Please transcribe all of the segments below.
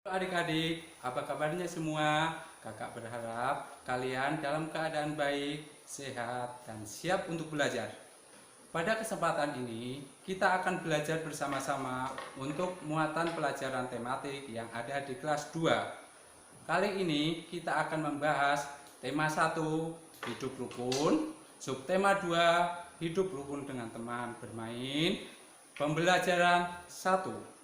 Adik-adik, apa kabarnya semua? Kakak berharap kalian dalam keadaan baik, sehat, dan siap untuk belajar. Pada kesempatan ini, kita akan belajar bersama-sama untuk muatan pelajaran tematik yang ada di kelas 2. Kali ini kita akan membahas tema 1, hidup rukun, subtema 2, hidup rukun dengan teman bermain, pembelajaran 1.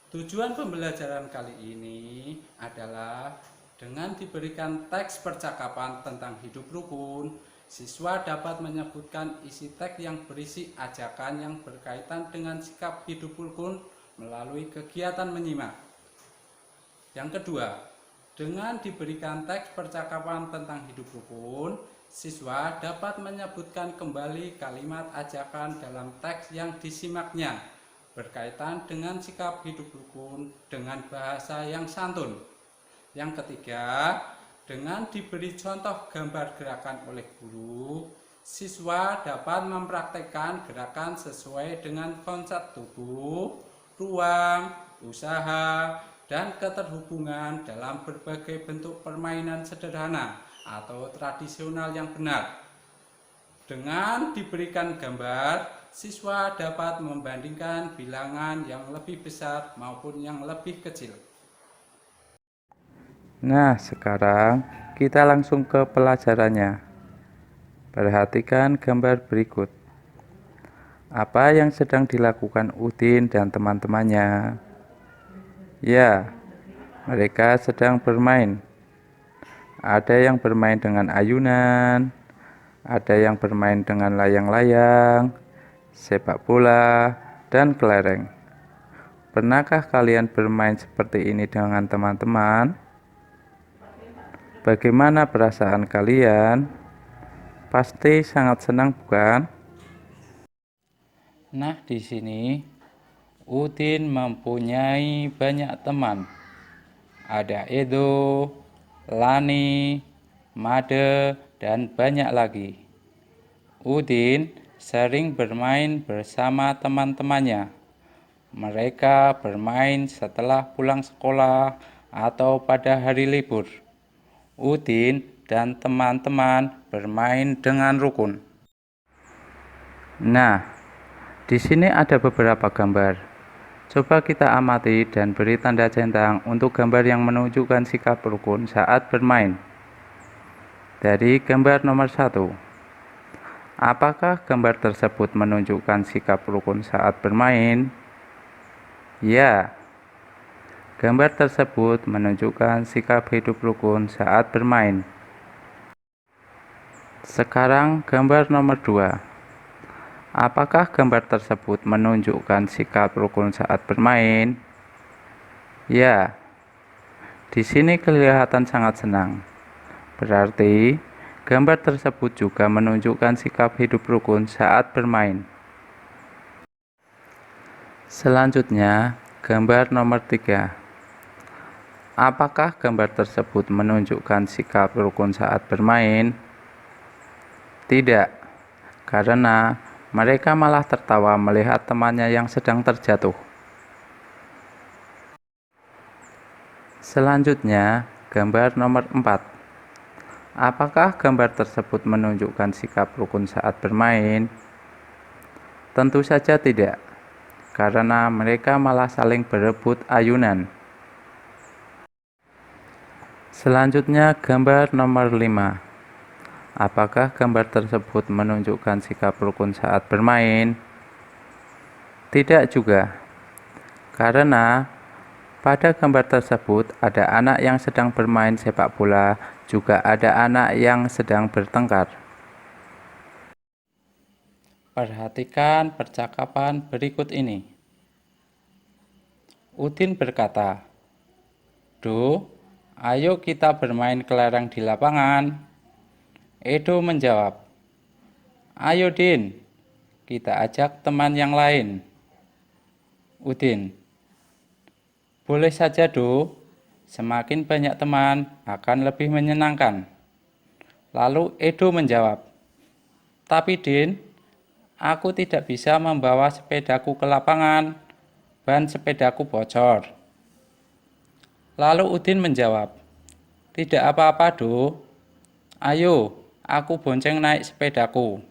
Tujuan pembelajaran kali ini adalah dengan diberikan teks percakapan tentang hidup rukun, siswa dapat menyebutkan isi teks yang berisi ajakan yang berkaitan dengan sikap hidup rukun melalui kegiatan menyimak. Yang kedua, dengan diberikan teks percakapan tentang hidup rukun, siswa dapat menyebutkan kembali kalimat ajakan dalam teks yang disimaknya berkaitan dengan sikap hidup rukun dengan bahasa yang santun. Yang ketiga, dengan diberi contoh gambar gerakan oleh guru, siswa dapat mempraktekkan gerakan sesuai dengan konsep tubuh, ruang, usaha, dan keterhubungan dalam berbagai bentuk permainan sederhana atau tradisional yang benar. Dengan diberikan gambar, siswa dapat membandingkan bilangan yang lebih besar maupun yang lebih kecil. Nah, sekarang kita langsung ke pelajarannya. Perhatikan gambar berikut. Apa yang sedang dilakukan Udin dan teman-temannya? Ya, mereka sedang bermain. Ada yang bermain dengan ayunan, ada yang bermain dengan layang-layang, sepak bola, dan kelereng. Pernahkah kalian bermain seperti ini dengan teman-teman? Bagaimana perasaan kalian? Pasti sangat senang, bukan? Nah, di sini Udin mempunyai banyak teman. Ada Edo, Lani, Made, dan banyak lagi. Udin sering bermain bersama teman-temannya. Mereka bermain setelah pulang sekolah atau pada hari libur. Udin dan teman-teman bermain dengan rukun. Nah, di sini ada beberapa gambar. Coba kita amati dan beri tanda centang untuk gambar yang menunjukkan sikap rukun saat bermain. Dari gambar nomor 1, apakah gambar tersebut menunjukkan sikap rukun saat bermain? Ya, gambar tersebut menunjukkan sikap hidup rukun saat bermain. Sekarang gambar nomor 2. Apakah gambar tersebut menunjukkan sikap rukun saat bermain? Ya, di sini kelihatan sangat senang. Berarti, gambar tersebut juga menunjukkan sikap hidup rukun saat bermain. Selanjutnya, gambar nomor 3. Apakah gambar tersebut menunjukkan sikap rukun saat bermain? Tidak, karena mereka malah tertawa melihat temannya yang sedang terjatuh. Selanjutnya, gambar nomor 4. Apakah gambar tersebut menunjukkan sikap rukun saat bermain? Tentu saja tidak, karena mereka malah saling berebut ayunan. Selanjutnya, gambar nomor 5. Apakah gambar tersebut menunjukkan sikap rukun saat bermain? Tidak juga, karena pada gambar tersebut ada anak yang sedang bermain sepak bola, juga ada anak yang sedang bertengkar. Perhatikan percakapan berikut ini. Udin berkata, "Do, ayo kita bermain kelereng di lapangan." Edo menjawab, "Ayo Din, kita ajak teman yang lain." Udin, "Boleh saja Do, semakin banyak teman akan lebih menyenangkan." Lalu Edo menjawab, "Tapi Din, aku tidak bisa membawa sepedaku ke lapangan, ban sepedaku bocor." Lalu Udin menjawab, "Tidak apa-apa, Do. Ayo, aku bonceng naik sepedaku."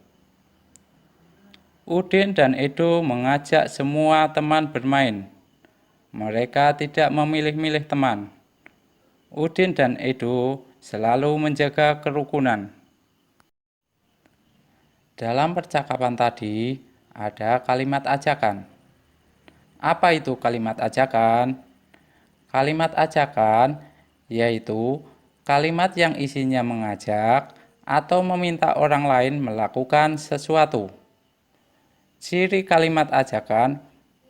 Udin dan Edo mengajak semua teman bermain. Mereka tidak memilih-milih teman. Udin dan Edo selalu menjaga kerukunan. Dalam percakapan tadi, ada kalimat ajakan. Apa itu kalimat ajakan? Kalimat ajakan yaitu kalimat yang isinya mengajak atau meminta orang lain melakukan sesuatu. Ciri kalimat ajakan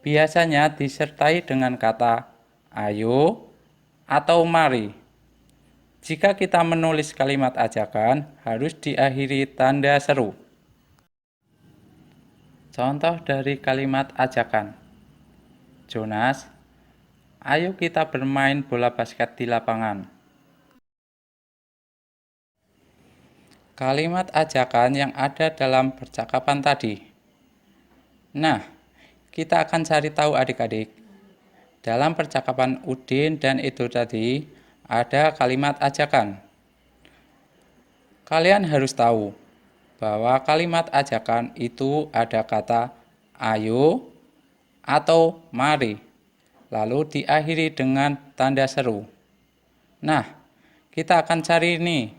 biasanya disertai dengan kata ayo atau mari. Jika kita menulis kalimat ajakan, harus diakhiri tanda seru. Contoh dari kalimat ajakan. Jonas, ayo kita bermain bola basket di lapangan. Kalimat ajakan yang ada dalam percakapan tadi. Nah, kita akan cari tahu adik-adik. Dalam percakapan Udin dan Edo tadi, ada kalimat ajakan. Kalian harus tahu bahwa kalimat ajakan itu ada kata ayo atau mari, lalu diakhiri dengan tanda seru. Nah, kita akan cari nih.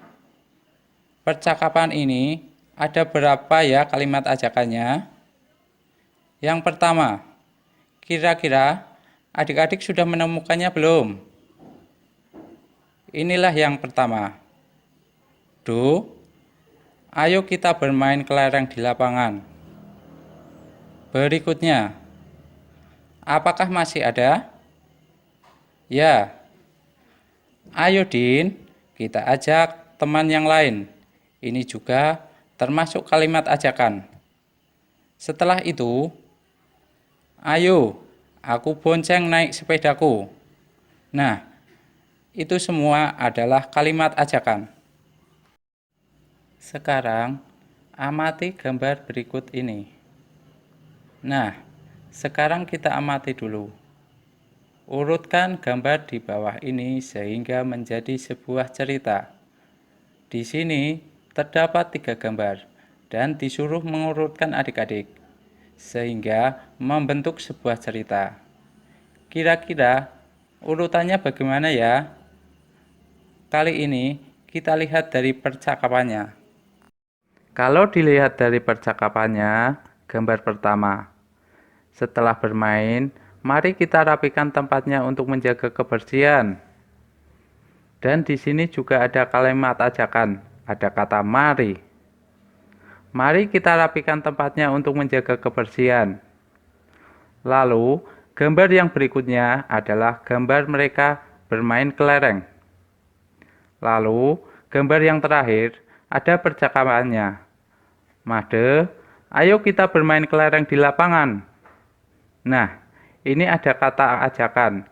Percakapan ini ada berapa ya kalimat ajakannya? Yang pertama, kira-kira adik-adik sudah menemukannya belum? Inilah yang pertama. Do, ayo kita bermain kelereng di lapangan. Berikutnya, apakah masih ada? Ya. Ayo Din, kita ajak teman yang lain. Ini juga termasuk kalimat ajakan. Setelah itu, ayo, aku bonceng naik sepedaku. Nah, itu semua adalah kalimat ajakan. Sekarang, amati gambar berikut ini. Nah, sekarang kita amati dulu. Urutkan gambar di bawah ini sehingga menjadi sebuah cerita. Di sini terdapat 3 gambar dan disuruh mengurutkan adik-adik, sehingga membentuk sebuah cerita. Kira-kira urutannya bagaimana ya? Kali ini kita lihat dari percakapannya. Kalau dilihat dari percakapannya, gambar pertama. Setelah bermain, mari kita rapikan tempatnya untuk menjaga kebersihan. Dan di sini juga ada kalimat ajakan, ada kata mari. Mari kita rapikan tempatnya untuk menjaga kebersihan. Lalu, gambar yang berikutnya adalah gambar mereka bermain kelereng. Lalu, gambar yang terakhir ada percakapannya. Made, ayo kita bermain kelereng di lapangan. Nah, ini ada kata ajakan.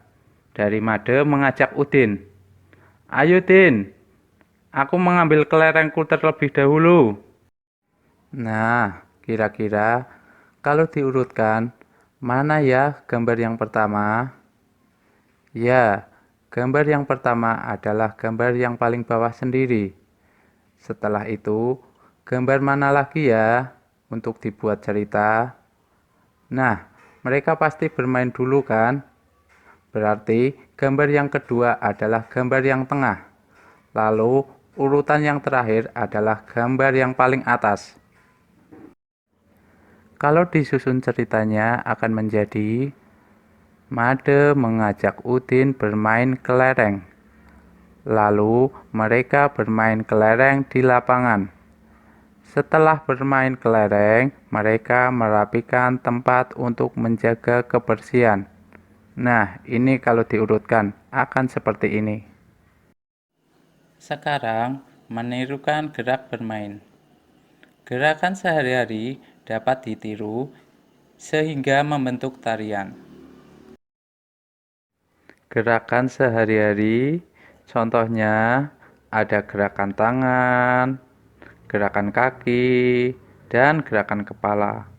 Dari Made mengajak Udin. Ayo Din, aku mengambil kelerengku terlebih dahulu. Nah, kira-kira kalau diurutkan, mana ya gambar yang pertama? Ya, gambar yang pertama adalah gambar yang paling bawah sendiri. Setelah itu, gambar mana lagi ya untuk dibuat cerita? Nah, mereka pasti bermain dulu kan? Berarti gambar yang kedua adalah gambar yang tengah. Lalu urutan yang terakhir adalah gambar yang paling atas. Kalau disusun ceritanya akan menjadi Made mengajak Udin bermain kelereng. Lalu mereka bermain kelereng di lapangan. Setelah bermain kelereng, mereka merapikan tempat untuk menjaga kebersihan. Nah, ini kalau diurutkan akan seperti ini. Sekarang, menirukan gerak bermain. Gerakan sehari-hari dapat ditiru sehingga membentuk tarian. Gerakan sehari-hari, contohnya ada gerakan tangan, gerakan kaki, dan gerakan kepala.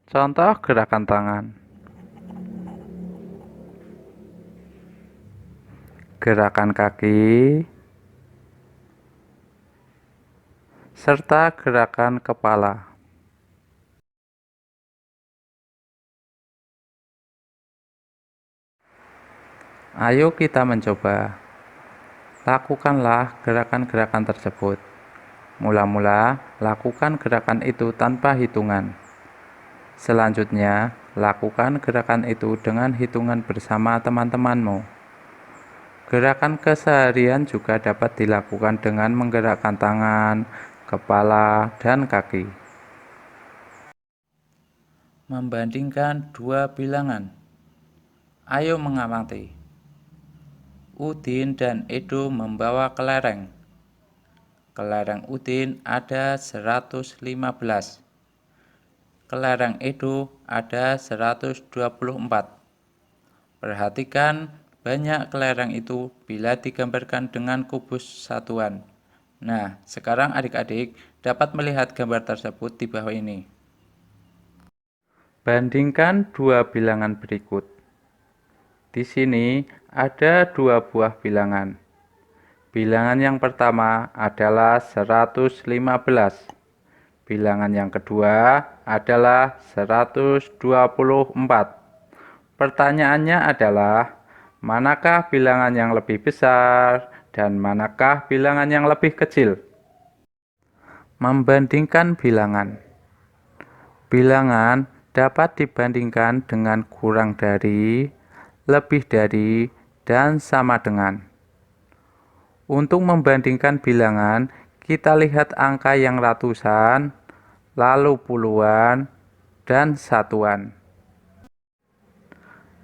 Contoh gerakan tangan. gerakan kaki, serta gerakan kepala. Ayo kita mencoba. Lakukanlah gerakan-gerakan tersebut. Mula-mula, lakukan gerakan itu tanpa hitungan. Selanjutnya, lakukan gerakan itu dengan hitungan bersama teman-temanmu. Gerakan keseharian juga dapat dilakukan dengan menggerakkan tangan, kepala, dan kaki. Membandingkan dua bilangan. Ayo mengamati. Udin dan Edo membawa kelereng. Kelereng Udin ada 115. Kelereng Edo ada 124. Perhatikan banyak kelereng itu bila digambarkan dengan kubus satuan. Nah, sekarang adik-adik dapat melihat gambar tersebut di bawah ini. Bandingkan dua bilangan berikut. Di sini ada dua buah bilangan. Bilangan yang pertama adalah 115. Bilangan yang kedua adalah 124. Pertanyaannya adalah, manakah bilangan yang lebih besar dan manakah bilangan yang lebih kecil? Membandingkan bilangan. Bilangan dapat dibandingkan dengan kurang dari, lebih dari, dan sama dengan. Untuk membandingkan bilangan, kita lihat angka yang ratusan, lalu puluhan, dan satuan.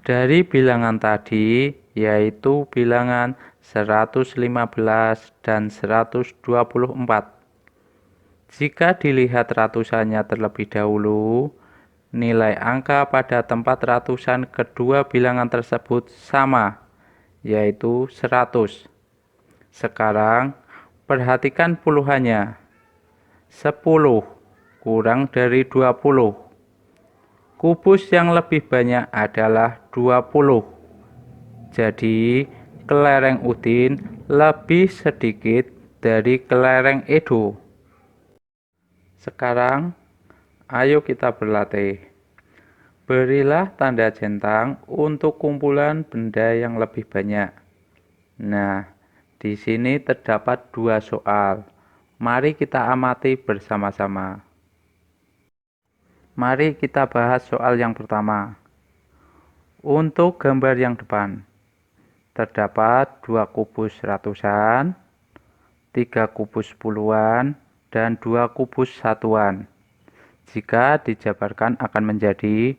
Dari bilangan tadi, yaitu bilangan 115 dan 124. Jika dilihat ratusannya terlebih dahulu, nilai angka pada tempat ratusan kedua bilangan tersebut sama, yaitu 100. Sekarang, perhatikan puluhannya. 10 kurang dari 20. Kubus yang lebih banyak adalah 20. Jadi, kelereng Udin lebih sedikit dari kelereng Edo. Sekarang, ayo kita berlatih. Berilah tanda centang untuk kumpulan benda yang lebih banyak. Nah, di sini terdapat dua soal. Mari kita amati bersama-sama. Mari kita bahas soal yang pertama. Untuk gambar yang depan, terdapat 2 kubus ratusan, 3 kubus puluhan, dan 2 kubus satuan. Jika dijabarkan akan menjadi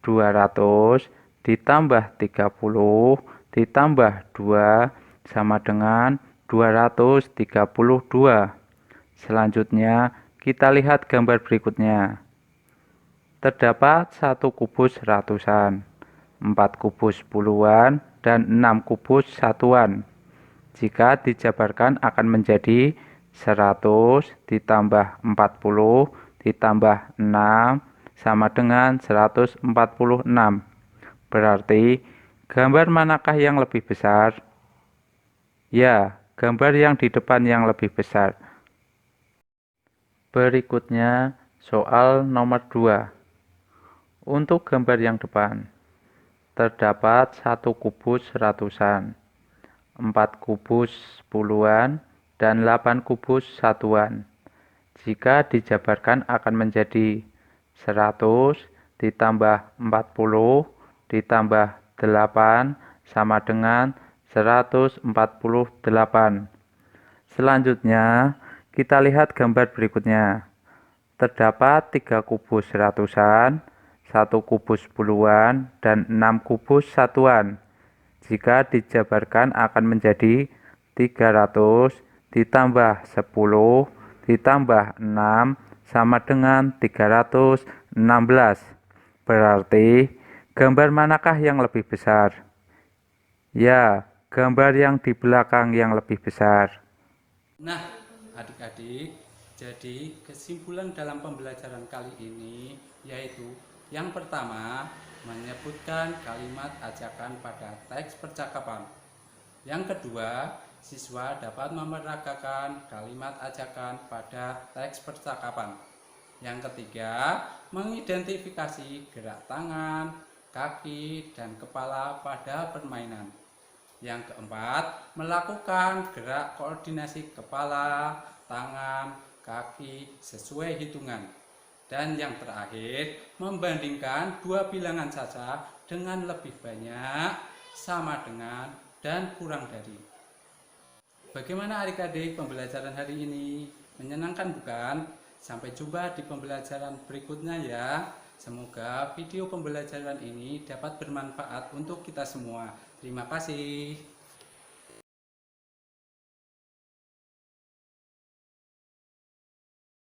200 ditambah 30 ditambah 2 sama dengan 232. Selanjutnya, kita lihat gambar berikutnya. Terdapat 1 kubus ratusan, 4 kubus puluhan, dan 6 kubus satuan. Jika dijabarkan akan menjadi 100 ditambah 40 ditambah 6 sama dengan 146. Berarti, gambar manakah yang lebih besar? Ya, gambar yang di depan yang lebih besar. Berikutnya, soal nomor 2. Untuk gambar yang depan, terdapat 1 kubus ratusan, 4 kubus puluhan, dan 8 kubus satuan. Jika dijabarkan akan menjadi 100 ditambah 40 ditambah 8 sama dengan 148. Selanjutnya, kita lihat gambar berikutnya. Terdapat 3 kubus ratusan, 1 kubus puluhan, dan 6 kubus satuan. Jika dijabarkan akan menjadi 300 ditambah 10 ditambah 6 sama dengan 316. Berarti, gambar manakah yang lebih besar? Ya, gambar yang di belakang yang lebih besar. Nah, adik-adik, jadi kesimpulan dalam pembelajaran kali ini yaitu yang pertama, menyebutkan kalimat ajakan pada teks percakapan. Yang kedua, siswa dapat memeragakan kalimat ajakan pada teks percakapan. Yang ketiga, mengidentifikasi gerak tangan, kaki, dan kepala pada permainan. Yang keempat, melakukan gerak koordinasi kepala, tangan, kaki sesuai hitungan. Dan yang terakhir, membandingkan dua bilangan saja dengan lebih banyak, sama dengan, dan kurang dari. Bagaimana adik-adik pembelajaran hari ini? Menyenangkan bukan? Sampai jumpa di pembelajaran berikutnya ya. Semoga video pembelajaran ini dapat bermanfaat untuk kita semua. Terima kasih.